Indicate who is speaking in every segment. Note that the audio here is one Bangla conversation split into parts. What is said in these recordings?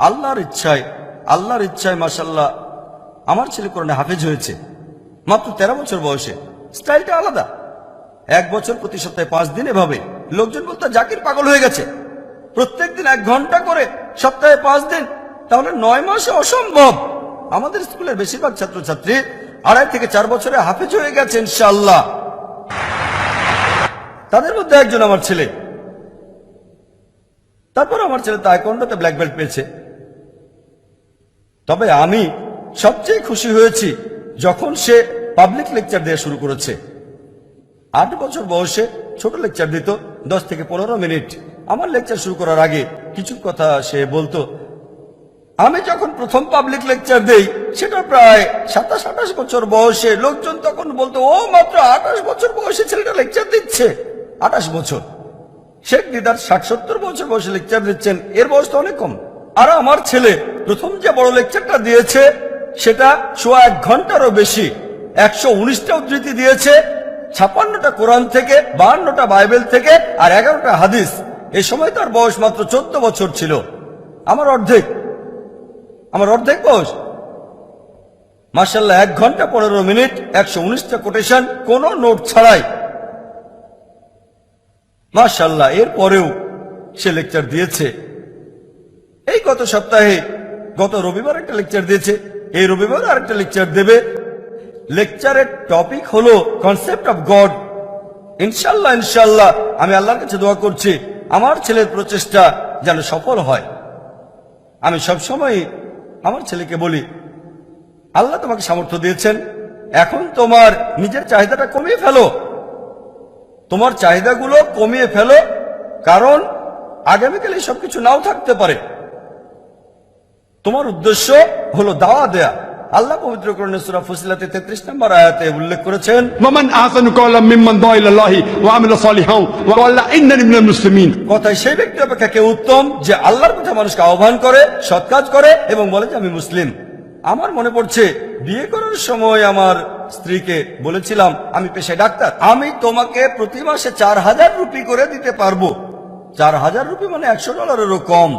Speaker 1: আল্লাহর ইচ্ছায় মাশাআল্লাহ আমার ছেলে কোরআনে হাফেজ হয়েছে মাত্র 13 বছর বয়সে। স্টাইলটা আলাদা। 1 বছর প্রতি সপ্তাহে 5 দিন এভাবে। লোকজন বলতো জাকির পাগল হয়ে গেছে। প্রত্যেকদিন 1 ঘন্টা করে সপ্তাহে 5 দিন, তাহলে 9 মাসে অসম্ভব। আমাদের স্কুলের বেশিরভাগ ছাত্রছাত্রী 2.5 থেকে 4 বছরে হাফেজ হয়ে গেছে ইনশাআল্লাহ। তাদের মধ্যে একজন আমার ছেলে। তারপর আমার ছেলে তায়কোয়ান্ডোতে ব্ল্যাক বেল্ট পেয়েছে। তবে আমি সবচেয়ে খুশি হয়েছি যখন সে পাবলিক লেকচার দেওয়া শুরু করেছে। 8 বছর বয়সে ছোট লেকচার দিত, 10 থেকে 15 মিনিট। আমার লেকচার শুরু করার আগে কিছু কথা সে বলতো। আমি যখন প্রথম পাবলিক লেকচার দেই সেটা প্রায় 27-28 বছর বয়সে। লোকজন তখন বলতো, ও মাত্র 28 বছর বয়সে ছেলেটা লেকচার দিচ্ছে। 28 বছর। শেখ দিদার 60-70 বছর বয়সে লেকচার দিচ্ছেন, এর বয়স তো অনেক কম। আর আমার ছেলে প্রথম যে বড় লেকচারটা দিয়েছে সেটা 1 ঘন্টারও বেশি। 119টা উদ্ধৃতি দিয়েছে, 56টা কোরআন থেকে, 52টা বাইবেল থেকে, আর 11টা হাদিস। এই সময় তার বয়স মাত্র 14 বছর ছিল। আমার অর্ধেক বয়স। মাশাআল্লাহ 1 ঘন্টা 15 মিনিট, 119টা কোটেশন, কোনো নোট ছাড়াই। মাশাআল্লাহ। এর পরেও সে লেকচার দিয়েছে। এই গত রবিবার একটা লেকচার দিয়েছে, এই রবিবার আরেকটা লেকচার দেবে। লেকচারের টপিক হলো কনসেপ্ট অফ গড। ইনশাআল্লাহ আমি আল্লাহর কাছে দোয়া করছি আমার ছেলের প্রচেষ্টা যেন সফল হয়। আমি সবসময় আমার ছেলেকে বলি, আল্লাহ তোমাকে সামর্থ্য দিয়েছেন, এখন তোমার নিজের চাহিদাটা কমিয়ে ফেলো। তোমার চাহিদাগুলো কমিয়ে ফেলো, কারণ আগামীকাল এই সবকিছু নাও থাকতে পারে। তোমার উদ্দেশ্য হলো দাওয়া দেয়া। আল্লাহ পবিত্র কোরআনে সূরা ফুসিলাতে 33 নম্বর আয়াতে উল্লেখ করেছেন, ওয়ামান আহসানু ক্বাওলাম মিম্মান দাআ ইলাল্লাহি ওয়া আমিলা সালিহান ওয়া ক্বালা ইন্নানি মিনাল মুসলিমিন। কথায় সেই ব্যক্তি অপেক্ষা কে উত্তম যে আল্লাহর পথে মানুষকে আহ্বান করে, সৎ কাজ করে এবং বলে যে আমি মুসলিম। আমার মনে পড়ছে বিয়ে করার সময় আমার স্ত্রীকে বলেছিলাম, আমি পেশায় ডাক্তার, আমি তোমাকে প্রতি মাসে 4000 রুপি করে দিতে পারবো। 4000 রুপি মানে $100 কম।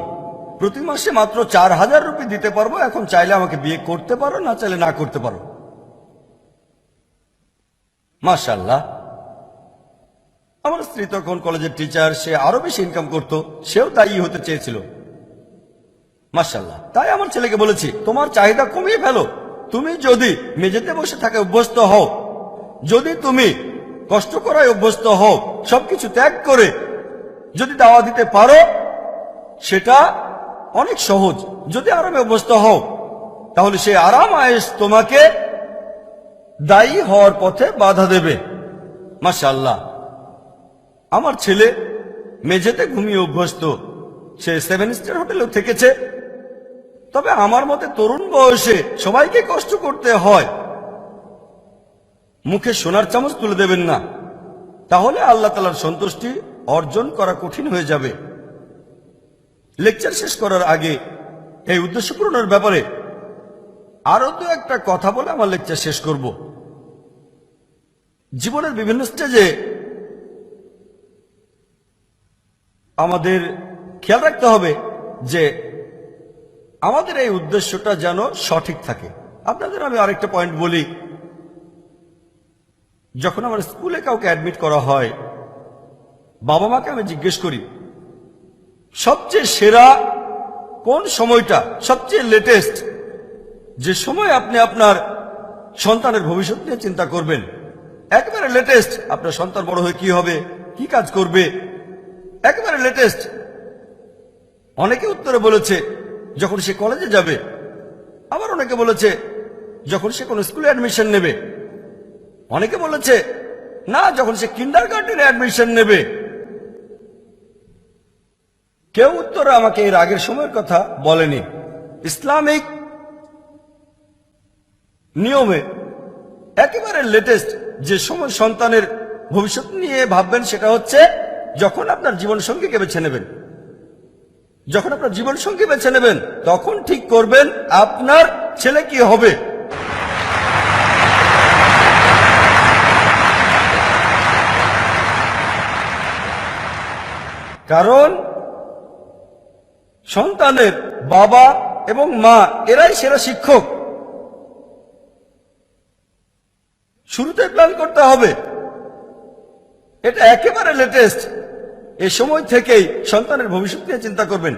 Speaker 1: প্রতি মাসে মাত্র 4000 রুপি দিতে পারবো। এখন চাইলে আমাকে বিয়ে করতে পারো, না চাইলে না করতে পারো। মাশাআল্লাহ। আমার স্ত্রী তখন কলেজের টিচার, সে আরো বেশি ইনকাম করতো, সেও দায়ী হতে চেয়েছিল। মাশাআল্লাহ। তাই আমার ছেলেকে বলেছি, তোমার চাহিদা কমিয়ে ফেলো। তুমি যদি মেঝেতে বসে থাকে অভ্যস্ত হও, যদি তুমি কষ্ট করায় অভ্যস্ত হও, সবকিছু ত্যাগ করে যদি দাওয়া দিতে পারো, সেটা অনেক সহজ। যদি আরামে অভ্যস্ত হও, তাহলে সেই আরাম আয়েশ তোমাকে দায়ী হওয়ার পথে বাধা দেবে। মাশাআল্লাহ। আমার ছেলে মেঝেতে ঘুমিয়ে অভ্যস্ত, সে 7 স্টার হোটেলেও থেকেছে। তবে আমার মতে তরুণ বয়সে সবাইকে কষ্ট করতে হয়। মুখে সোনার চামচ তুলে দেবেন না, তাহলে আল্লাহ তাআলার সন্তুষ্টি অর্জন করা কঠিন হয়ে যাবে। লেকচার শেষ করার আগে এই উদ্দেশ্য পূরণের ব্যাপারে আরো তো একটা কথা বলে আমার লেকচার শেষ করব। জীবনের বিভিন্ন স্টেজে আমাদের খেয়াল রাখতে হবে যে আমাদের এই উদ্দেশ্যটা যেন সঠিক থাকে। আপনাদের আমি আরেকটা পয়েন্ট বলি, যখন আমার স্কুলে কাউকে অ্যাডমিট করা হয়, বাবা মাকে আমি জিজ্ঞেস করি সবচেয়ে সেরা কোন সময়টা, সবচেয়ে লেটেস্ট যে সময় আপনি আপনার সন্তানের ভবিষ্যৎ নিয়ে চিন্তা করবেন। একেবারে লেটেস্ট আপনার সন্তান বড় হয়ে কি হবে, কি কাজ করবে, একেবারে লেটেস্ট। অনেকে উত্তরে বলেছে যখন সে কলেজে যাবে, আবার অনেকে বলেছে যখন সে কোন স্কুলে অ্যাডমিশন নেবে, অনেকে বলেছে না যখন সে কিন্ডারগার্টেনে অ্যাডমিশন নেবে। কেউ উত্তরে আমাকে এর আগের সময়ের কথা বলেনি। ইসলামিক নিয়মে একেবারে লেটেস্ট যে সময় সন্তানের ভবিষ্যৎ নিয়ে ভাববেন সেটা হচ্ছে যখন আপনার জীবনসঙ্গীকে বেছে নেবেন। যখন আপনার জীবনসঙ্গী বেছে নেবেন তখন ঠিক করবেন আপনার ছেলে কি হবে। কারণ সন্তানের বাবা এবং মা এরাই সেরা শিক্ষক। শুরুতে প্ল্যান করতে হবে, এটা একেবারে লেটেস্ট। এ সময় থেকেই সন্তানের ভবিষ্যৎ নিয়ে চিন্তা করবেন।